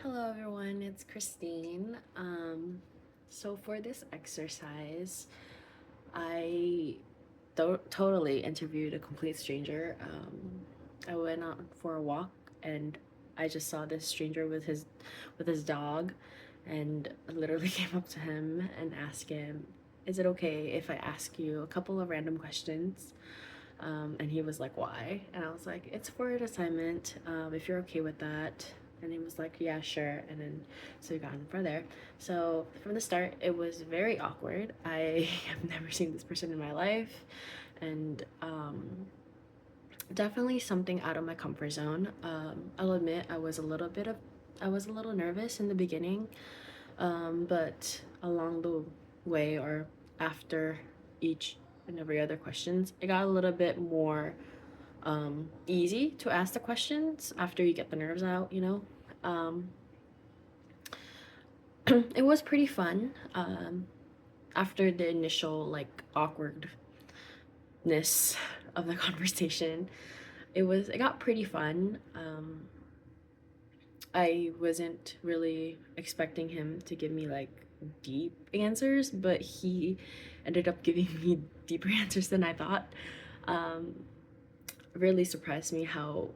Hello everyone, it's Christine. So for this exercise, I totally interviewed a complete stranger. I went out for a walk and I just saw this stranger with his dog, and I literally came up to him and asked him, "Is it okay if I ask you a couple of random questions?" And he was like, "Why?" And I was like, "It's for an assignment. If you're okay with that." And he was like, "Yeah, sure." And then so we got in from there. So from the start, it was very awkward. I have never seen this person in my life, and definitely something out of my comfort zone. I'll admit I was a little nervous in the beginning, but along the way or after each and every other questions, it got a little bit more easy to ask the questions after you get the nerves out. Um, it was pretty fun. After the initial like awkwardness of the conversation, it got pretty fun. I wasn't really expecting him to give me like deep answers, but he ended up giving me deeper answers than I thought. Um, really surprised me how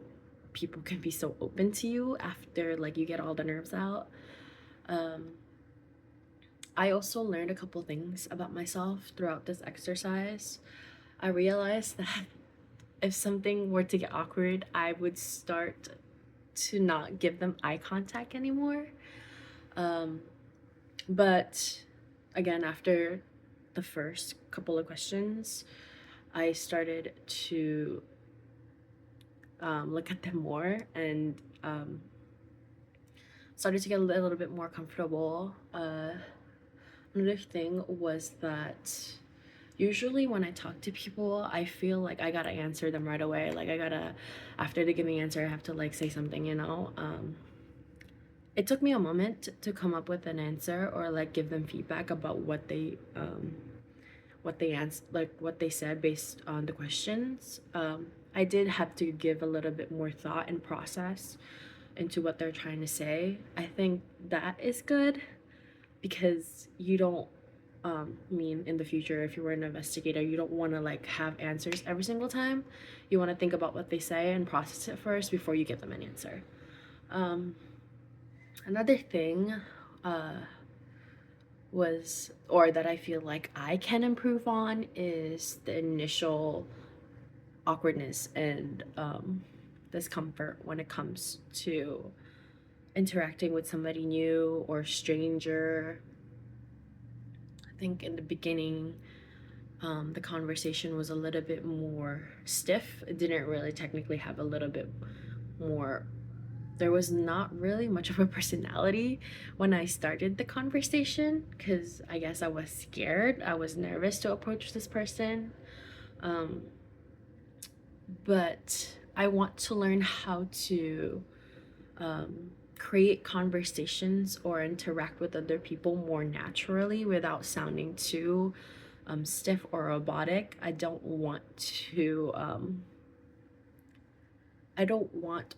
people can be so open to you after like you get all the nerves out. Um, I also learned a couple things about myself throughout this exercise. I realized that if something were to get awkward, I would start to not give them eye contact anymore. Um, but again, after the first couple of questions, I started to look at them more and started to get a little bit more comfortable. Another thing was that usually when I talk to people, I feel like I gotta answer them right away. Like after they give me an answer, I have to like say something. It took me a moment to come up with an answer or like give them feedback about what they said based on the questions. I did have to give a little bit more thought and process into what they're trying to say. I think that is good because you don't mean in the future, if you were an investigator, you don't want to like have answers every single time. You want to think about what they say and process it first before you give them an answer. um, Another thing was or that I feel like I can improve on is the initial awkwardness and discomfort when it comes to interacting with somebody new or stranger. I think in the beginning, the conversation was a little bit more stiff. It didn't really technically have a little bit more. There was not really much of a personality when I started the conversation because I guess I was scared. I was nervous to approach this person. Um, but I want to learn how to create conversations or interact with other people more naturally without sounding too stiff or robotic. I don't want,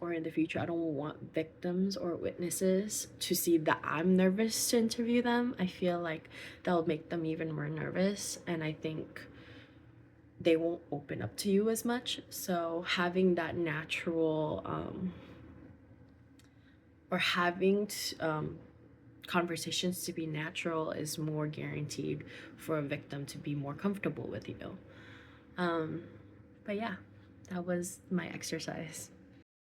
or in the future, I don't want victims or witnesses to see that I'm nervous to interview them. I feel like that'll make them even more nervous, and I think they won't open up to you as much. So having that natural or having conversations to be natural is more guaranteed for a victim to be more comfortable with you. Um, but yeah, that was my exercise.